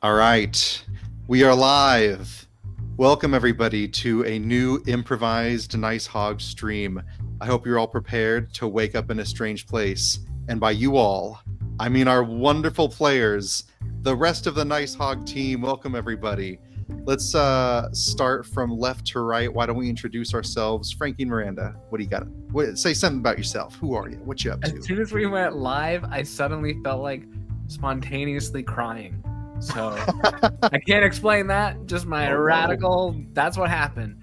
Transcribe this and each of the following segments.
All right, we are live. Welcome everybody to a new improvised Nice Hog stream. I hope you're all prepared to wake up in a strange place. And by you all, I mean our wonderful players, the rest of the Nice Hog team. Welcome everybody. Let's start from left to right. Why don't we introduce ourselves? Frankie and Miranda, what do you got? Say something about yourself. Who are you? What you up to? As soon as we went live, I suddenly felt like spontaneously crying. So I can't explain that. Just my radical. That's what happened.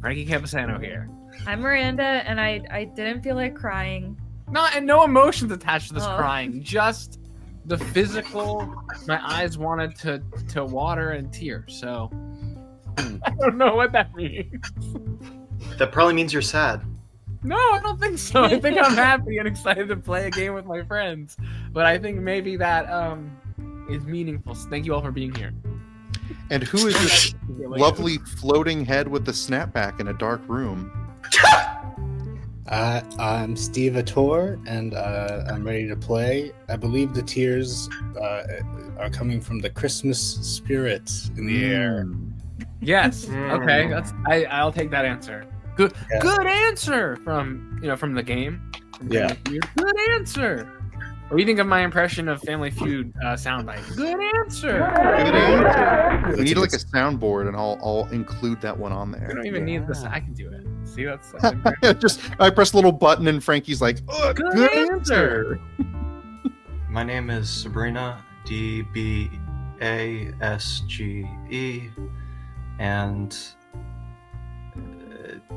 Frankie Campisano here. I'm Miranda, and I didn't feel like crying. No emotions attached to this crying. Just the physical. My eyes wanted to water and tear. So I don't know what that means. That probably means you're sad. No, I don't think so. I think I'm happy and excited to play a game with my friends. But I think maybe that is meaningful. So thank you all for being here. And who is this lovely floating head with the snapback in a dark room? I'm Steve Autore, and I'm ready to play. I believe the tears are coming from the Christmas spirit in the air. Yes. Okay. I'll take that answer. Good. Yeah. Good answer from the game. Yeah. Good answer. What do you think of my impression of Family Feud soundbite? Good answer. Good answer. We need like a soundboard, and I'll include that one on there. We don't even need this. I can do it. See, that's I press a little button, and Frankie's like, oh, good answer. My name is Sabrina DBASGE, and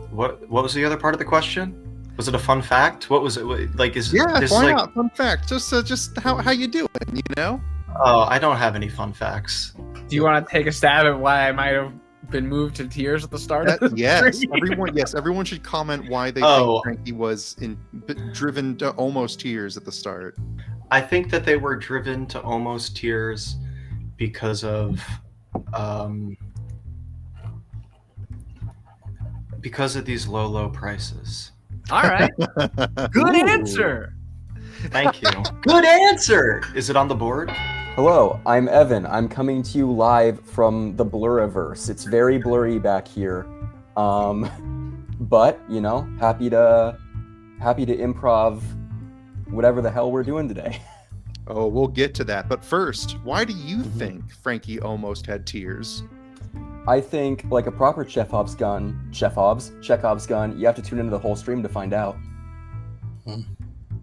what was the other part of the question? Was it a fun fact? What was it like? Why not? Fun fact. Just how you doing? You know? Oh, I don't have any fun facts. Do you want to take a stab at why I might have been moved to tears at the start? Yes, everyone should comment why they think Frankie was driven to almost tears at the start. I think that they were driven to almost tears because of these low prices. All right. Good answer. Thank you. Good answer. Is it on the board? Hello, I'm Evan. I'm coming to you live from the Bluriverse. It's very blurry back here. But, happy to improv whatever the hell we're doing today. Oh, we'll get to that. But first, why do you think Frankie almost had tears? I think, like a proper Chekhov's gun, you have to tune into the whole stream to find out.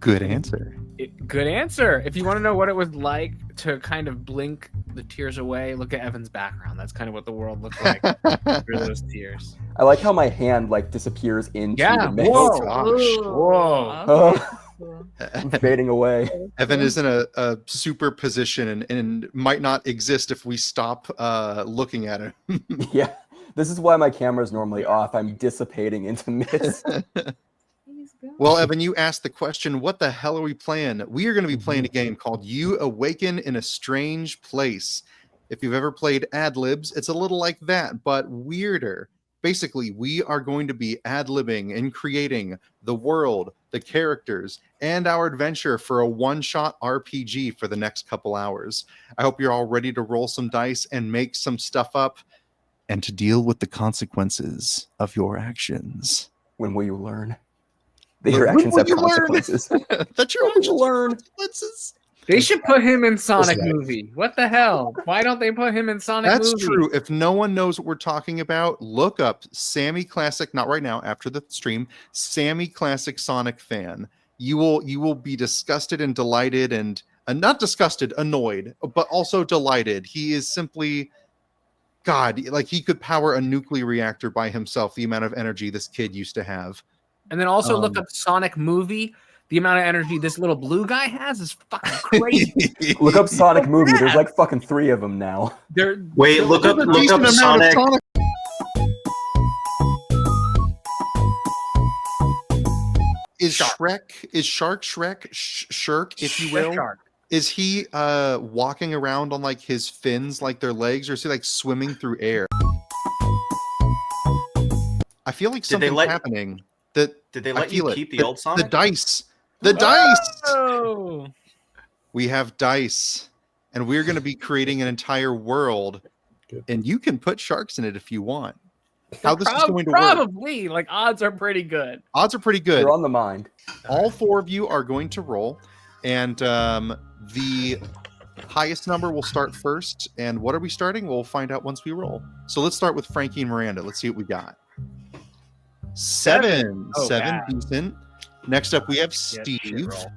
Good answer. Good answer. If you want to know what it was like to kind of blink the tears away, look at Evan's background. That's kind of what the world looked like through those tears. I like how my hand disappears into the mix. Whoa. I'm fading away. Evan is in a superposition and might not exist if we stop looking at him. Yeah, this is why my camera is normally off. I'm dissipating into mist. Well, Evan, you asked the question, what the hell are we playing? We are going to be playing a game called You Awaken in a Strange Place. If you've ever played Ad Libs, it's a little like that, but weirder. Basically, we are going to be ad-libbing and creating the world, the characters, and our adventure for a one-shot RPG for the next couple hours. I hope you're all ready to roll some dice and make some stuff up and to deal with the consequences of your actions. When will you learn? That your actions have consequences. That your actions have consequences. They should put him in Sonic movie. What the hell? Why don't they put him in Sonic movie? That's true. If no one knows what we're talking about, look up Sammy Classic, not right now, after the stream, Sammy Classic Sonic fan. You will be disgusted and delighted and not disgusted, annoyed, but also delighted. He is simply God, like he could power a nuclear reactor by himself, the amount of energy this kid used to have. And then also look up Sonic movie. The amount of energy this little blue guy has is fucking crazy. Look up Sonic movie. There's like fucking 3 of them now. Look up Sonic. Is Shrek, if you will? Shark. Is he walking around on like his fins like they're legs, or is he like swimming through air? I feel like something's happening. Did they let you keep the old Sonic? The dice. The dice! We have dice. and we're going to be creating an entire world, and you can put sharks in it if you want. How this is going to work? Probably, like odds are pretty good. Odds are pretty good. You're on the mind. All 4 of you are going to roll, and the highest number will start first. And what are we starting? We'll find out once we roll. So let's start with Frankie and Miranda. Let's see what we got. 7. Oh, 7, bad. decent. Next up, we have Yes, Steve. shit roll.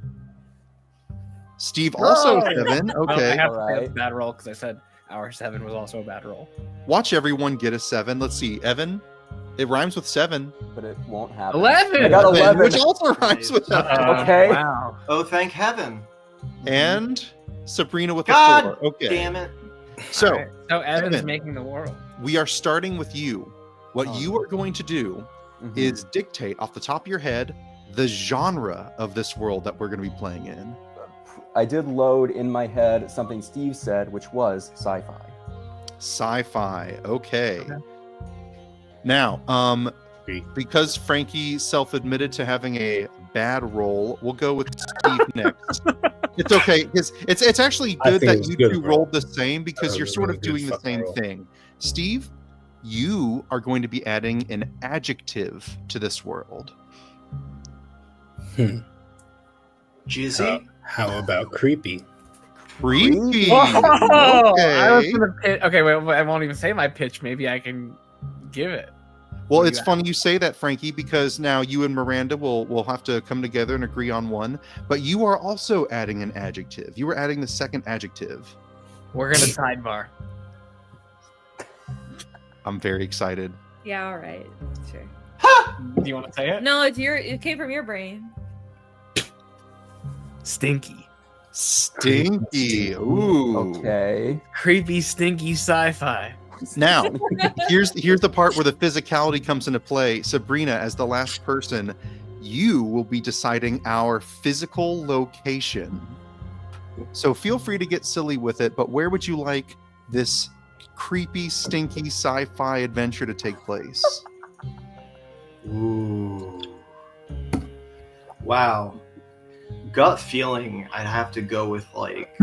Steve also Oh! 7. Well, I Okay. have to say Alright. it's a bad roll because I said our 7 was also a bad roll. Watch everyone get a 7. Let's see. Evan, it rhymes with 7. But it won't happen. 11! I got 11. Which also rhymes with 7. Okay. Wow. Oh, thank heaven. And Sabrina with God a 4. Okay. Damn it. So Alright, so Evan's Evan. making the world. we are starting with you. What Oh. you are going to do Mhm. is dictate off the top of your head the genre of this world that we're going to be playing in. I did load in my head something Steve said, which was sci-fi. Sci-fi. Okay. Now, because Frankie self-admitted to having a bad roll, we'll go with Steve next. It's okay because it's actually I good think it that was you good two roll. rolled the same because That you're was a sort really of good doing the fucking same roll. thing. Steve, you are going to be adding an adjective to this world. Jizzy? How about creepy? Creepy. Whoa! I was Okay. gonna pitch. Okay, wait, I won't even say my pitch. Maybe I can give it. Well, What do it's you got? funny you say that, Frankie, because now you and Miranda will have to come together and agree on one. But you are also adding an adjective. You were adding the second adjective. We're gonna sidebar. I'm very excited. Yeah, all right. Sure. Do you want to say it? No, it came from your brain. Stinky, Stinky. Ooh. Okay. creepy, stinky sci-fi. Now, here's the part where the physicality comes into play. Sabrina, as the last person, you will be deciding our physical location. So feel free to get silly with it, but where would you like this creepy, stinky sci-fi adventure to take place? Ooh. Wow. Gut feeling, I'd have to go with like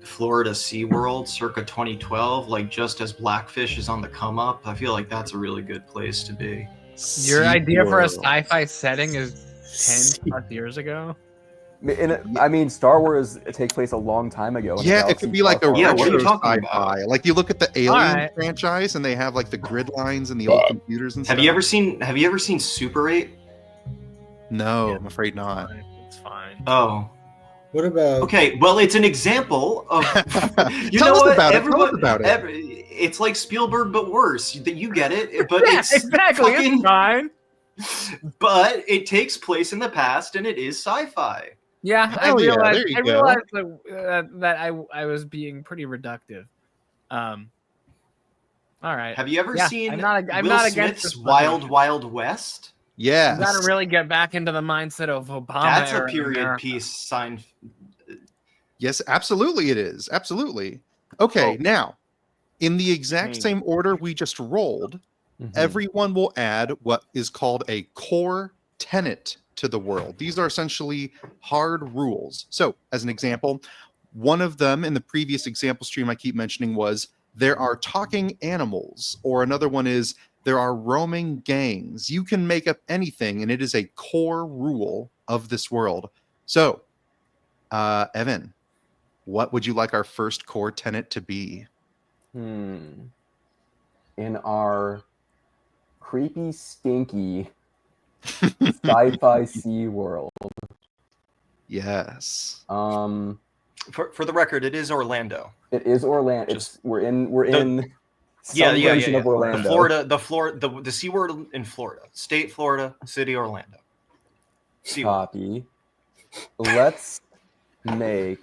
Florida SeaWorld circa 2012, like just as Blackfish is on the come up. I feel like that's a really good place to be. Your idea for a SeaWorld. sci-fi setting is 10 plus years ago. I mean, Star Wars takes place a long time ago. in a Yeah, it galaxy could be like a far, far Yeah, away. what are you retro talking sci-fi. about? Like you look at the Alien Alright. franchise, and they have like the grid lines and the old computers and Have stuff. you ever seen Super 8? No, Yeah. I'm afraid not. It's fine. Oh. What about Okay, well, it's an example of you Tell know us what? about it. Tell Everyone, us about it. It's like Spielberg, but worse. You get it, but Yeah, it's exactly. fucking- It's fine. but it takes place in the past, and it is sci-fi. Yeah, I Hell yeah, realized. there you I go. realized that I was being pretty reductive. All right. Have you ever Yeah, seen I'm not Will against Smith's this Wild proposition. Wild West? Yes. You gotta really get back into the mindset of Obama. That's a era period America. piece sign. Yes, absolutely it is. Absolutely. Okay, Oh. now, in the exact Hey. same order we just rolled, Mhm. everyone will add what is called a core tenet to the world. These are essentially hard rules. So, as an example, one of them in the previous example stream I keep mentioning was there are talking animals, or another one is there are roaming gangs. You can make up anything, and it is a core rule of this world. So, Evan, what would you like our first core tenet to be? In our creepy, stinky sci-fi sea world. Yes. For the record, it is Orlando. It is Orlando. We're in some version of Orlando. The SeaWorld in Florida. State Florida, city Orlando. SeaWorld. Copy. Let's make,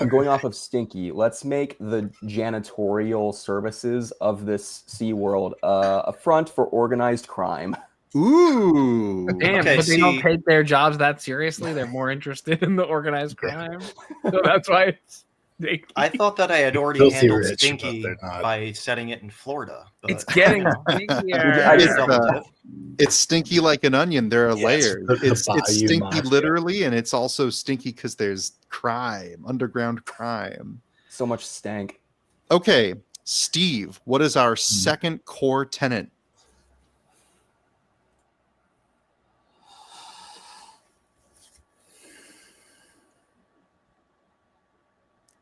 going off of Stinky, let's make the janitorial services of this SeaWorld a front for organized crime. Ooh. Damn, Okay, but they don't see- take their jobs that seriously. They're more interested in the organized crime. So that's why. I thought that I had already Filthy handled rich, but Stinky they're not. by setting it in Florida. But, It's getting I stinkier. just- double dip. It's stinky like an onion. There are layers. the It's Bayou stinky Mafia. literally, and it's also stinky because there's crime, underground crime. So much stank. Okay, Steve, what is our second core tenet?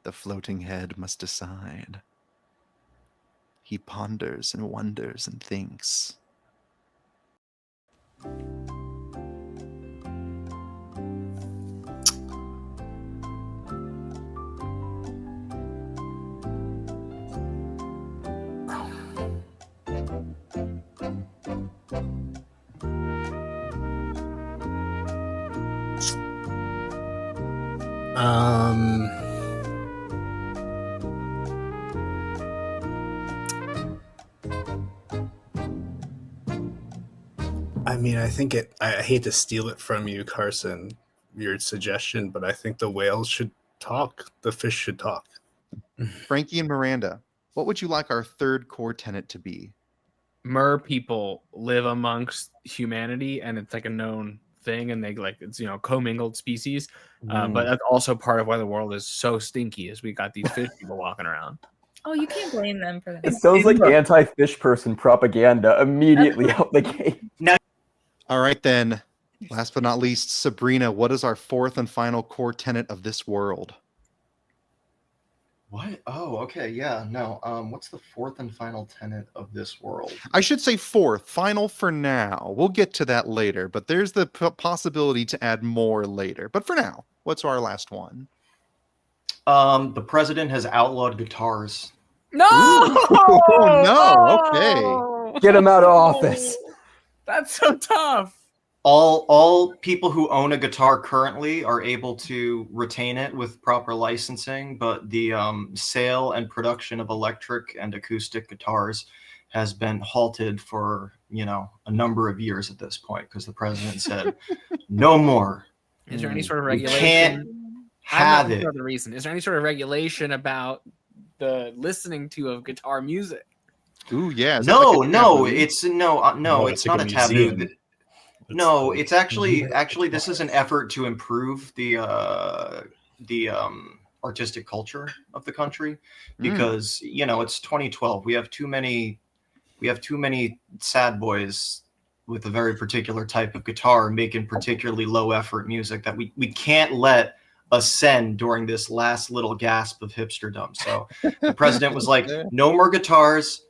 The floating head must decide. He ponders and wonders and thinks. I mean, I think I hate to steal it from you, Carson, your suggestion, but I think the whales should talk. The fish should talk. Frankie and Miranda, what would you like our third core tenet to be? Mer people live amongst humanity, and it's like a known thing, and they it's commingled species. But that's also part of why the world is so stinky, is we got these fish people walking around. Oh, you can't blame them for It that. sounds like anti-fish person propaganda immediately out the gate. All right, then. Last but not least, Sabrina, what is our fourth and final core tenet of this world? What? Oh, okay. Yeah. No. What's the fourth and final tenet of this world? I should say fourth, final for now. We'll get to that later, but there's the possibility to add more later. But for now, what's our last one? The president has outlawed guitars. No! Oh, no. Okay. Get him out of office. That's so tough. All people who own a guitar currently are able to retain it with proper licensing, but the sale and production of electric and acoustic guitars has been halted for a number of years at this point because the president said no more. Is there any sort of We regulation? can't have it. For the reason. Is there any sort of regulation about the listening to of guitar music? Ooh, yeah. It's not a taboo. No, it's actually this is an effort to improve the artistic culture of the country because it's 2012. We have too many sad boys with a very particular type of guitar making particularly low effort music that we can't let ascend during this last little gasp of hipsterdom. So the president was like, no more guitars.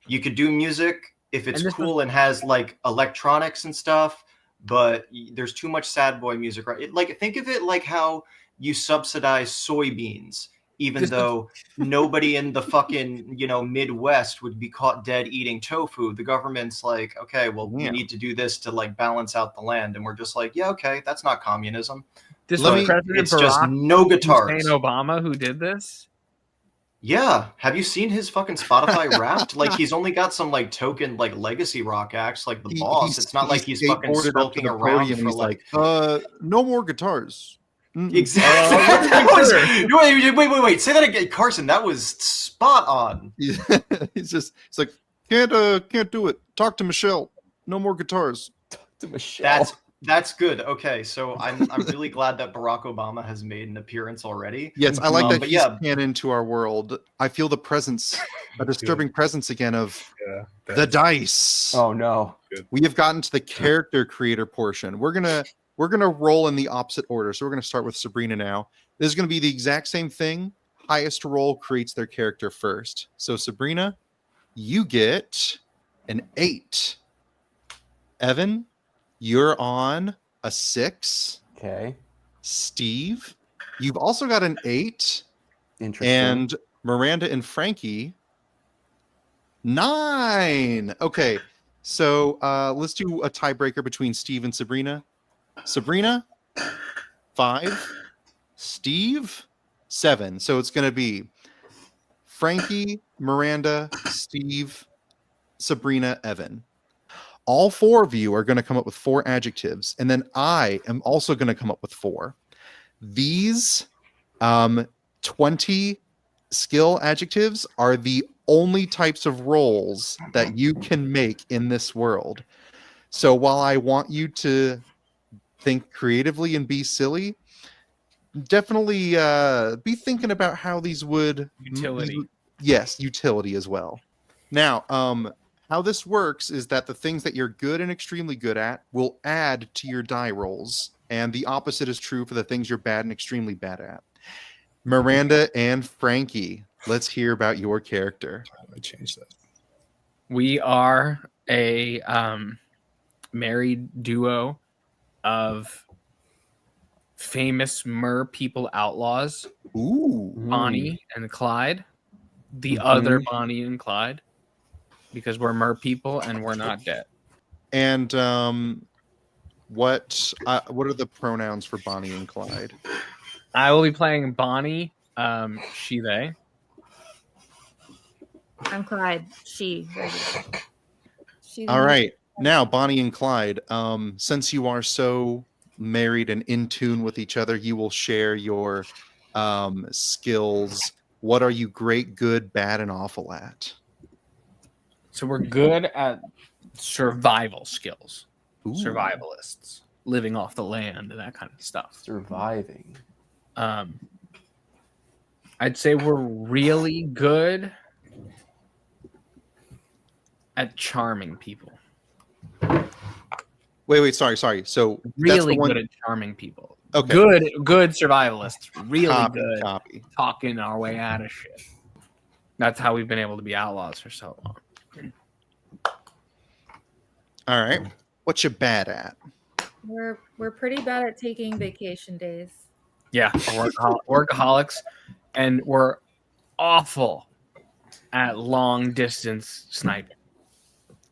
You could do music if it's cool and has like electronics and stuff, but there's too much sad boy music, right? Think of it like how you subsidize soybeans, even though nobody in the fucking Midwest would be caught dead eating tofu. The government's like, okay, well, we need to do this to like balance out the land, and we're just like, yeah, okay, that's not communism. It's just no guitars. Obama who did this. Yeah, have you seen his fucking Spotify Wrapped? Like he's only got some like token like legacy rock acts like the Boss. It's not like he's fucking skulking around for like no more guitars. Exactly. Wait. Say that again, Carson. That was spot on. It's like can't do it. Talk to Michelle. No more guitars. Talk to Michelle. That's good. Okay, so I'm really glad that Barack Obama has made an appearance already. Yes, I like that he's pan into our world. I feel the presence, a disturbing presence again of the dice. Oh no. We have gotten to the character creator portion. We're gonna roll in the opposite order. So we're gonna start with Sabrina now. This is gonna be the exact same thing. Highest roll creates their character first. So Sabrina, you get an 8. Evan, you're on a 6. Okay. Steve, you've also got an 8. Interesting. And Miranda and Frankie, 9. Okay, so let's do a tiebreaker between Steve and Sabrina. Sabrina, 5. Steve, 7. So it's going to be Frankie, Miranda, Steve, Sabrina, Evan. All 4 of you are going to come up with 4 adjectives, and then I am also going to come up with 4. These 2 20 skill adjectives are the only types of roles that you can make in this world. So while I want you to think creatively and be silly, definitely be thinking about how these would Utility. Yes, utility as well. Now, how this works is that the things that you're good and extremely good at will add to your die rolls, and the opposite is true for the things you're bad and extremely bad at. Miranda and Frankie, let's hear about your character. How do I change that? We are a married duo of famous mer people outlaws, Ooh. Bonnie and Clyde, the other Bonnie and Clyde, because we're mer people and we're not dead. And what are the pronouns for Bonnie and Clyde? I will be playing Bonnie, she, they. I'm Clyde. She. She's All right. Now, Bonnie and Clyde, since you are so married and in tune with each other, you will share your skills. What are you great, good, bad, and awful at? So we're good at survival skills, Ooh. survivalists, living off the land and that kind of stuff. Surviving. I'd say we're really good at charming people. Wait, sorry. So Really that's the one... good at charming people. Okay. Good survivalists. Really good Copy. talking our way out of shit. That's how we've been able to be outlaws for so long. All right. What you bad at? We're pretty bad at taking vacation days. Yeah, workaholics, and we're awful at long distance sniping.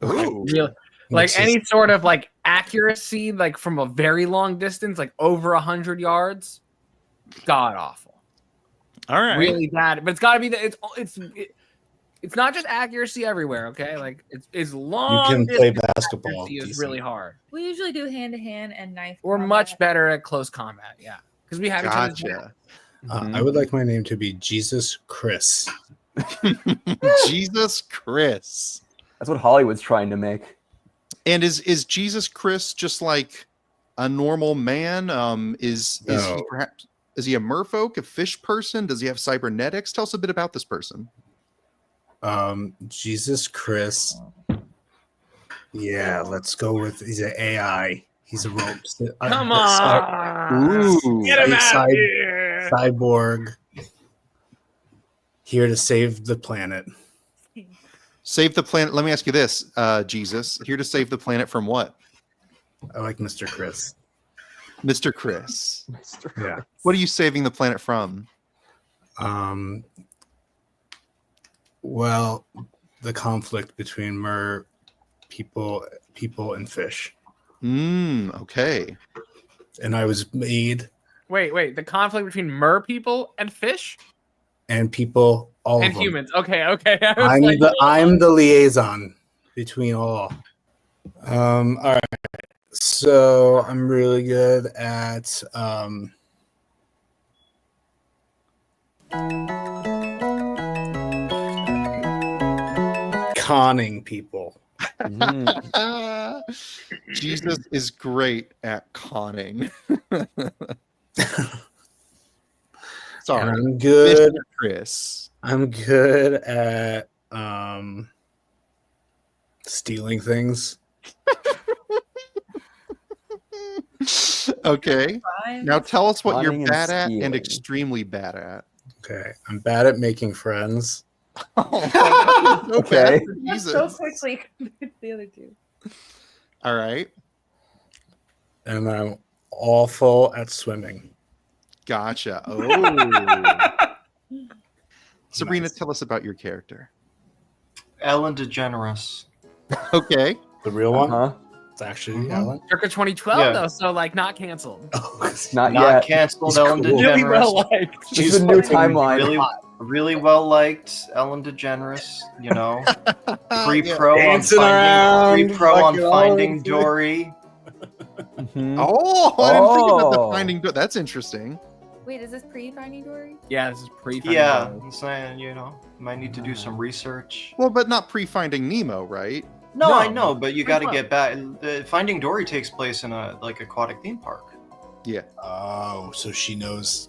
Ooh. Really, like any sort of like accuracy, like from a very long distance, like over 100 yards, god awful. All right. Really bad, but it's got to be that it's not just accuracy everywhere. Okay, like it's long. You can play distance basketball. accuracy is decent. really hard. We usually do hand-to-hand and knife. We're combat. much better at close combat. Yeah, because we have each other's back. Gotcha. I would like my name to be Jesus Chris. Jesus Chris. That's what Hollywood's trying to make. And is Jesus Chris just like a normal man? Is he perhaps is he a merfolk, a fish person? Does he have cybernetics? Tell us a bit about this person. Jesus Chris. Yeah, let's go with he's an AI. He's a rope. Come on, Ooh. get him a out of here. cyborg here to save the planet. Save the planet. Let me ask you this, Jesus. Here to save the planet from what? I like Mr. Chris. Mr. Chris. Yeah. What are you saving the planet from? Well, the conflict between mer people and fish. Okay. And I was made Wait, the conflict between mer people and fish and people, all and of them. humans. Okay. I was I'm like, I'm the liaison between all. All right. So I'm really good at conning people. Jesus is great at conning. Sorry, And I'm good. Mr. Chris. I'm good at stealing things. Okay. Fine. Now tell us what Conning you're and bad at and stealing. extremely bad at. Okay. I'm bad at making friends. Oh, so Okay. bad for Not Jesus. so quickly compared to the other two. All right. And I'm awful at swimming. Gotcha. Oh. Sabrina, Nice. tell us about your character. Ellen DeGeneres. Okay. The real one? Uh-huh. It's actually Mhm. Alan. Circa 2012 Yeah. though, so like not canceled. Not Not yet. canceled. He's Ellen cool. DeGeneres. Really well liked. This is a new timeline. Really well liked. Ellen DeGeneres. You know, pre-pro on Dancing around, finding, pre-pro on fucking all Finding over. Dory. Mhm. Oh, I didn't think about the Oh. finding. That's interesting. Wait, is this pre-Finding Dory? Yeah, this is pre. Yeah, I'm saying, might need to do some research. Well, but not pre-Finding Nemo, right? No, No, I know, but you got to fun. get back. Finding Dory takes place in a aquatic theme park. Yeah. Oh, so she knows.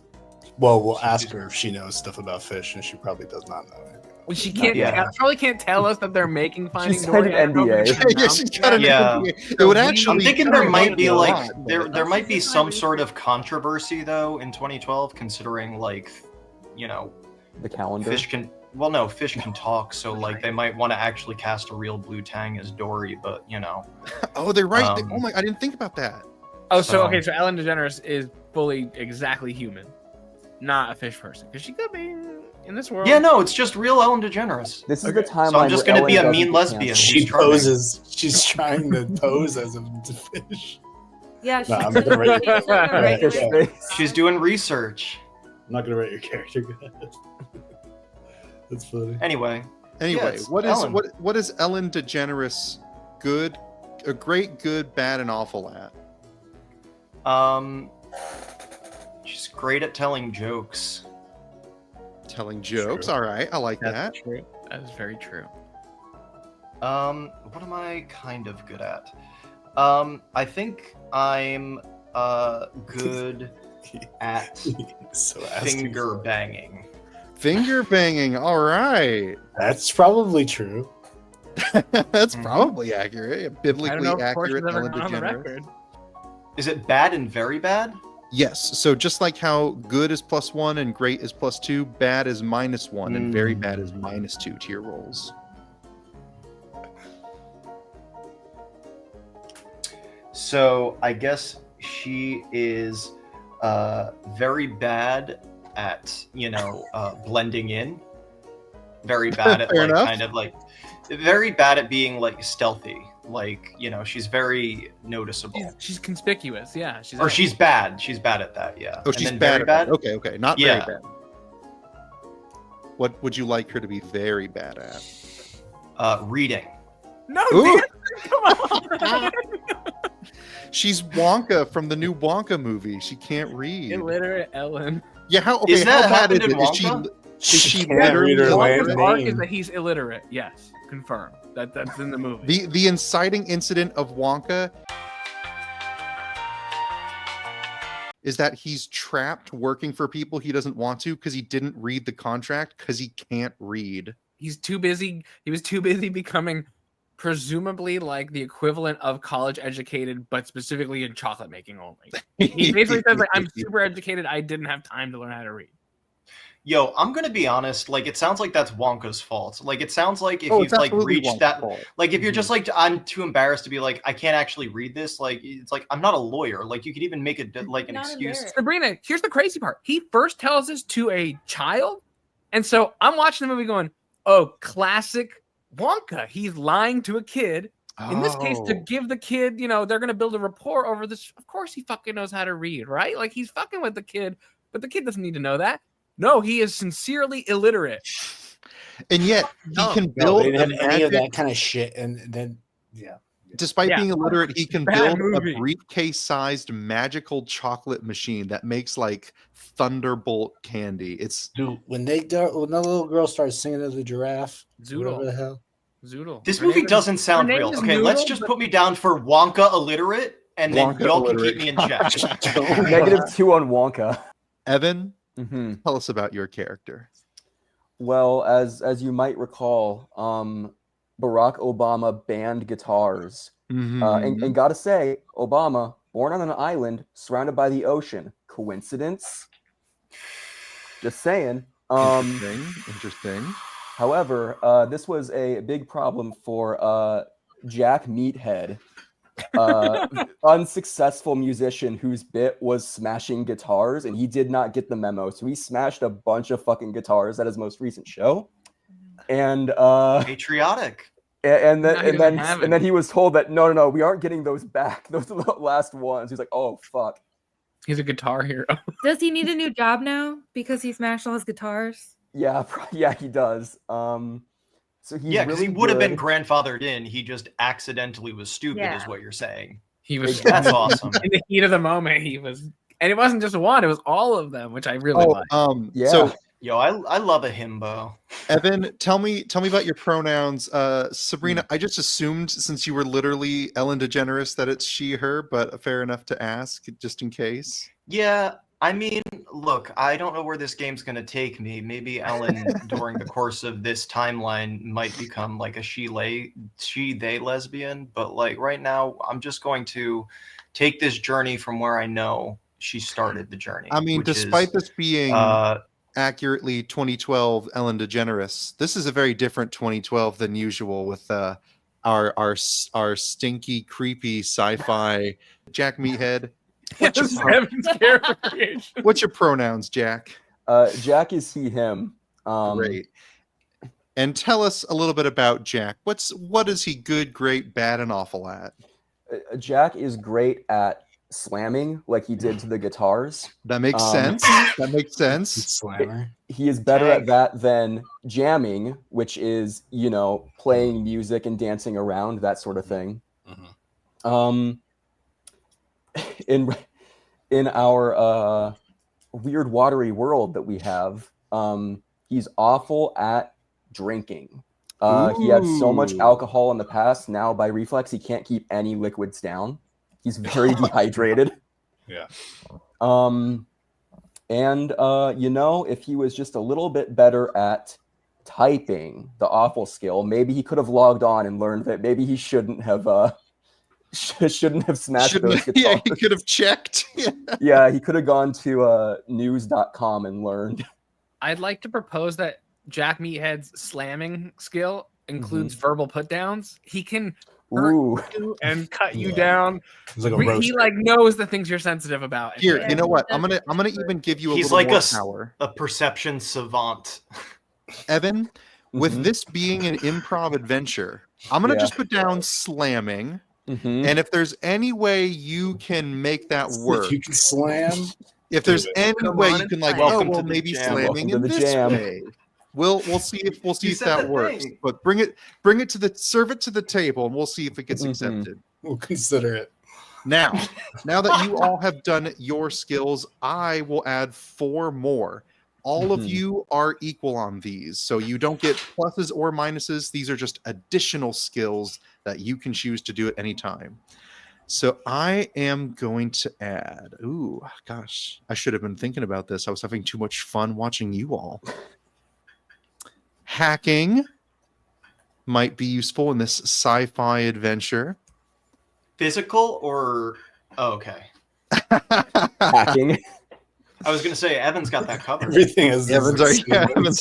Well, we'll ask her if she knows stuff about fish, and she probably does not know anything. Well, she can't. Yeah. Probably can't tell us that they're making Finding She's Dory. signed an I don't know if NDA. it's Yeah, announced she's got an yet. Yeah. NDA. It would actually. I'm thinking there might be a like lot, there but- might be some sort of controversy though in 2012, considering The calendar. fish can talk, so like they might want to actually cast a real blue tang as Dory, but Oh, they're right. Um, Oh my! I didn't think about that. Oh, so So- okay, so Ellen DeGeneres is fully exactly human, not a fish person, because she could be in this world. yeah, no, it's just real Ellen DeGeneres. This is the Okay. timeline. So I'm just where gonna be Ellen a doesn't mean get lesbian. canceled. She She's charming. poses. She's trying to pose as a fish. Yeah, she's No, I'm gonna rate she's a Right, regular fish okay. face. She's doing research. I'm not gonna rate your character good. That's funny. Anyway, Anyway, it's what is Ellen. what is Ellen DeGeneres good, a great, good, bad, and awful at? she's great at telling jokes. Telling jokes. True. All right, I like that. That's true. That is very true. What am I kind of good at? I think I'm good at So asking finger for it. banging. Finger banging. All right, That's probably true. that's Mhm. probably accurate. I don't Biblically know if Portia's accurate. ever Ellen gone on the DeGeneres. record. Is it bad and very bad? Yes. So just like how good is +1 and great is +2, bad is -1, and very bad is -2 to your rolls. So I guess she is very bad at blending in. Very bad at Fair like enough. kind of like very bad at being like stealthy. Like she's very noticeable. She's conspicuous. Yeah, she's. Or she's bad. She's bad at that. Yeah. Oh, And she's then bad. Very at bad. that. Okay. Not Yeah. very bad. What would you like her to be very bad at? Reading. No, Ooh. Dan, come on. She's Wonka from the new Wonka movie. She can't read. Illiterate Ellen. Yeah, how okay? Is How that bad is happened in it? Is she? Wonka? Is she can't read her literally? Wonka's name. arc is that he's illiterate. Yes, confirmed. That's in the movie. The inciting incident of Wonka is that he's trapped working for people he doesn't want to because he didn't read the contract because he can't read. He's too busy. He was too busy becoming presumably like the equivalent of college educated, but specifically in chocolate making only. He basically says like, I'm super educated. I didn't have time to learn how to read. Yo, I'm gonna be honest. Like, it sounds like that's Wonka's fault. Like, it sounds like if Oh, you've it's like absolutely reached Wonka's that, fault. like if you're just like I'm too embarrassed to be like I can't actually read this. Like, it's like I'm not a lawyer. Like, you could even make it like an Not a excuse. lawyer. Sabrina, here's the crazy part. He first tells this to a child, and so I'm watching the movie going, "Oh, classic Wonka. He's lying to a kid." In this case, to Oh. give the kid, they're going to build a rapport over this. Of course, he fucking knows how to read, right? Like, he's fucking with the kid, but the kid doesn't need to know that. No, he is sincerely illiterate. And yet No. he can No, build they didn't a have any of magic, that kind of shit, and then despite Yeah. being illiterate, he can Bad build movie. a briefcase-sized magical chocolate machine that makes like Thunderbolt candy. It's dude, when the little girl starts singing to the giraffe, whatever the Zoodle. hell. Zoodle. This Her movie name is- doesn't sound name real. is Okay, let's Noodle, just but- put me down for Wonka illiterate, and then Wonka y'all can illiterate. keep me in check. -2 on Wonka. Evan. hmm Tell us about your character. Well, as you might recall, Barack Obama banned guitars. And gotta say, Obama, born on an island surrounded by the ocean. Coincidence? Just saying. Interesting. However, this was a big problem for Jack Meathead, unsuccessful musician whose bit was smashing guitars, and he did not get the memo. So he smashed a bunch of fucking guitars at his most recent show, and Patriotic. and Not even then having and then he was told that no, we aren't getting those back. Those are the last ones. He's like, oh fuck. He's a guitar hero. Does he need a new job now because he smashed all his guitars? Yeah, yeah, he does. So he's Yeah, because really he would have been good. grandfathered in. He just accidentally was stupid, Yeah. is what you're saying. He was That's awesome. in the heat of the moment. He was And it wasn't just one; it was all of them, which I really like. Yeah. So Yo, I love a himbo. Evan, tell me about your pronouns. Sabrina, I just assumed since you were literally Ellen DeGeneres that it's she, her, but fair enough to ask just in case. Yeah, I mean, look, I don't know where this game's gonna take me. Maybe Ellen, during the course of this timeline, might become like a they lesbian. But like right now, I'm just going to take this journey from where I know she started the journey. I mean, which despite is, this being accurately 2012 Ellen DeGeneres, this is a very different 2012 than usual with our stinky, creepy sci-fi Jack Meathead. What's your pronouns, Jack? Jack is he, him. Great. And tell us a little bit about Jack. What is he good, great, bad, and awful at? Jack is great at slamming like he did to the guitars. That makes sense. That makes sense. Slammer. He is better at that than jamming, which is, you know, playing music and dancing around, that sort of thing. In our weird watery world that we have, he's awful at drinking. He had so much alcohol in the past. Now by reflex, he can't keep any liquids down. He's very dehydrated. Yeah. You know, if he was just a little bit better at typing, the awful skill, maybe he could have logged on and learned that maybe he shouldn't have smashed those guitars. Yeah, he could have checked. Yeah, he could have gone to news.com and learned. I'd like to propose that Jack Meathead's slamming skill includes verbal put downs. He can hurt you and cut you down. Like he like knows the things you're sensitive about. Here, you know what? I'm gonna even give you a he's little like more power. A perception savant. Evan, with this being an improv adventure, I'm gonna just put down slamming. And if there's any way you can make that work, if you can slam. If there's any way you can like, maybe slamming in this way. We'll see if that works. But serve it to the table, and we'll see if it gets accepted. We'll consider it. Now that you all have done your skills, I will add 4 more. All of you are equal on these, so you don't get pluses or minuses. These are just additional skills that you can choose to do at any time. So I am going to add. Ooh, gosh, I should have been thinking about this. I was having too much fun watching you all. Hacking might be useful in this sci-fi adventure. Physical or okay. Hacking. I was gonna say Evan's got that covered. Everything is Evan's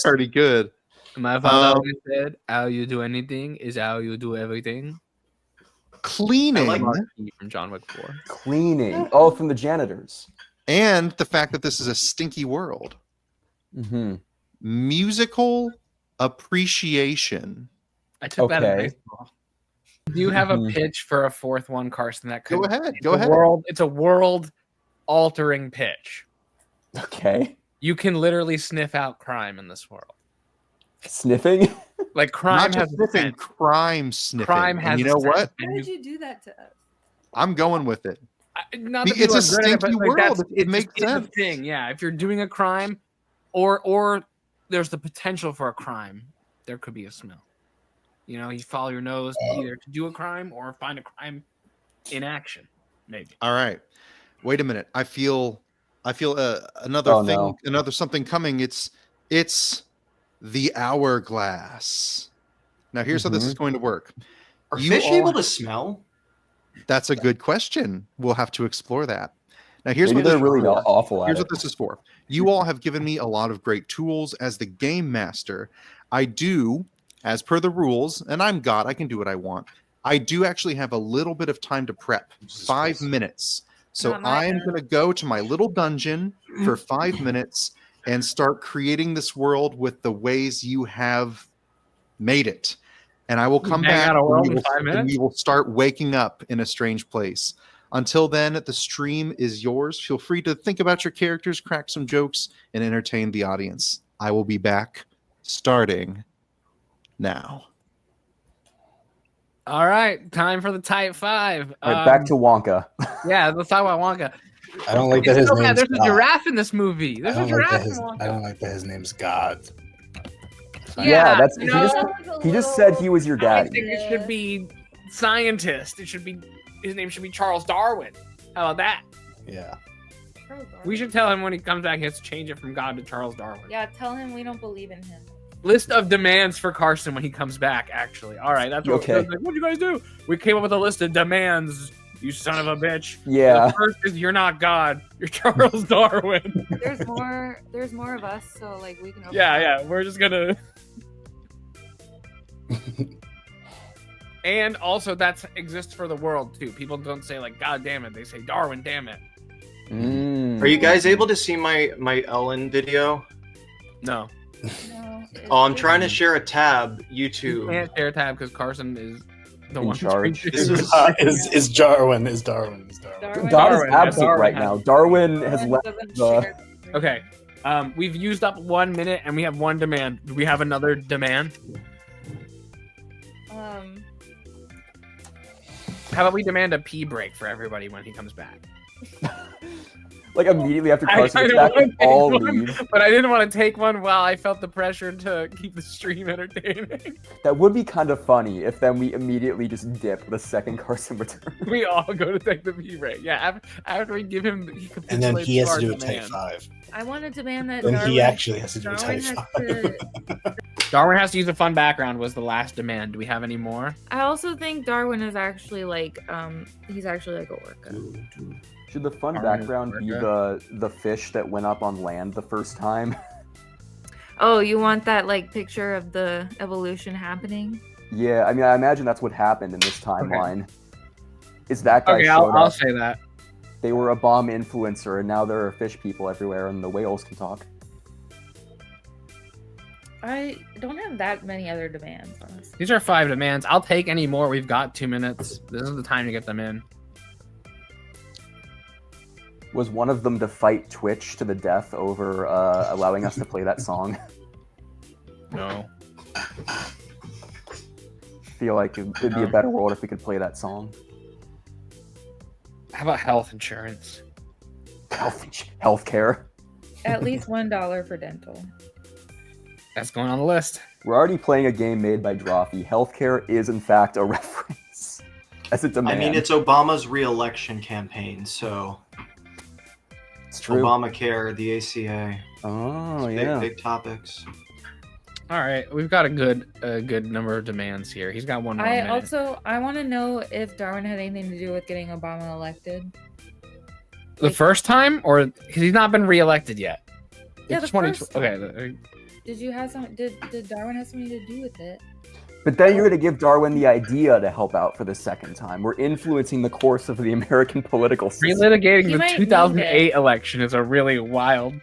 already good. My father always said, "How you do anything is how you do everything." Cleaning from John Wick 4. Cleaning. Oh, from the janitors. And the fact that this is a stinky world. Musical appreciation. I took that in baseball. Do you have a pitch for a 4th one, Carson? That could go ahead. It's a world-altering pitch. Okay. You can literally sniff out crime in this world. Sniffing? Like crime Not has sniffing, crime sniffing. Crime has. And you know what? Why would you do that to us? I'm going with it. Not that It's a people are good at it, stinky but, like, world. It makes it's sense. a thing, yeah. If you're doing a crime, or there's the potential for a crime, there could be a smell. You know, you follow your nose either to do a crime or find a crime in action. Maybe. All right. Wait a minute. I feel another thing, no. another something coming. It's the hourglass. Now here's how this is going to work. Are fish able to smell? That's a good question. We'll have to explore that. Now here's Maybe what they're really awful at Here's it. what this is for. You all have given me a lot of great tools as the game master. I do, as per the rules, and I'm God, I can do what I want. I do actually have a little bit of time to prep. 5 minutes. So I'm going to go to my little dungeon for 5 minutes and start creating this world with the ways you have made it. And I will come back and we will start waking up in a strange place. Until then, the stream is yours. Feel free to think about your characters, crack some jokes, and entertain the audience. I will be back starting now. All right, time for the type 5. All right, back to Wonka. Yeah, let's talk about Wonka. I don't like that his So bad. name's There's a God. giraffe in this movie. There's I a don't like that giraffe. his, in one. I don't like that his name's God. Yeah, that's you know, he just said he was your I daddy. think it should be scientist. It should be his name should be Charles Darwin. How about that? Yeah. We should tell him when he comes back he has to change it from God to Charles Darwin. Yeah, tell him we don't believe in him. List of demands for Carson when he comes back, actually. All right, that's what Okay. like, what'd you guys do? We came up with a list of demands, you son of a bitch. Yeah. The first is you're not God. You're Charles Darwin. There's more of us, so like we can. open Yeah, up. yeah. We're just gonna. And also, that exists for the world too. People don't say like "God damn it." They say "Darwin, damn it." Are you guys able to see my Ellen video? No, No, Oh, I'm trying to share a tab. you YouTube. can't share tab because Carson is the In one charge. This is Is Darwin. Darwin. God is Darwin, absent Darwin right has- now. Darwin has Darwin left doesn't the. share. Okay. We've used up 1 minute and we have one demand. Do we have another demand? How about we demand a pee break for everybody when he comes back? Like immediately after I Carson gets kinda back, we wanna take all one. leave. But I didn't want to take one while I felt the pressure to keep the stream entertaining. That would be kind of funny if then we immediately just dip the second Carson returns. We all go to take the pee break. Yeah, after we give him, And then he has to do a demand. type 5. I want to demand that. Then Darwin, he actually has to do a Darwin type has 5. to- Darwin has to use a fun background was the last demand. Do we have any more? I also think Darwin is actually like he's actually like a orca. Should the fun Darwin background be the fish that went up on land the first time? Oh, you want that like picture of the evolution happening? Yeah, I mean, I imagine that's what happened in this timeline. Is that guy Okay, showed I'll up? say that. They were a bomb influencer, and now there are fish people everywhere, and the whales can talk. I don't have that many other demands, honestly. These are 5 demands. I'll take any more. We've got 2 minutes. This is the time to get them in. Was one of them to fight Twitch to the death over allowing us to play that song? No. Feel like it'd be a better world if we could play that song. How about health insurance? Healthcare. At least $1 for dental. That's going on the list. We're already playing a game made by Drawfee. Healthcare is in fact a reference. As a demand. I mean, it's Obama's re-election campaign, so It's true. Obamacare, the ACA, Oh, big, yeah. big topics. All right, we've got a good number of demands here. He's got one more minute. I want to know if Darwin had anything to do with getting Obama elected. The first time, or because he's not been reelected yet. Yeah, It's the first Okay. Did you have some? Did Darwin have something to do with it? But then you're going to give Darwin the idea to help out for the second time. We're influencing the course of the American political system. Relitigating He the might 2008 election is a really wild.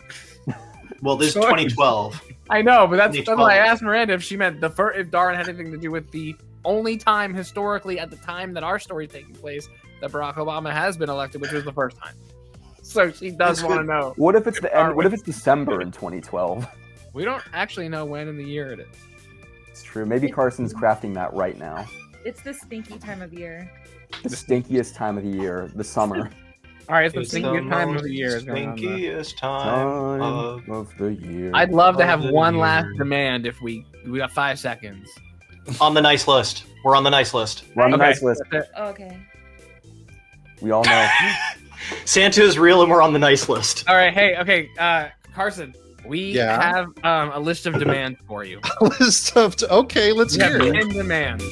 Well, this is Choice. 2012. I know, but that's why I 2012. asked Miranda if she meant if Darwin had anything to do with the only time historically at the time that our story is taking place that Barack Obama has been elected, which was the first time. So she does That's want to good. know. What if it's the end? Darwin. What if it's December in 2012? We don't actually know when in the year it is. It's true. Maybe Carson's crafting that right now. It's the stinky time of year. The stinkiest time of the year, the summer. All right, it's the It's stinkiest time of most the year. Is going on. Stinkiest time Time of the year. I'd love to have of the one year. last demand if we got 5 seconds. on the nice list. We're on the nice list. We're on the Okay, nice list. that's it. Okay. We all know. Santa is real, and we're on the nice list. All right, hey, okay, Carson, we Yeah? have a list of demands for you. List of okay, let's We have hear it. 10 demands.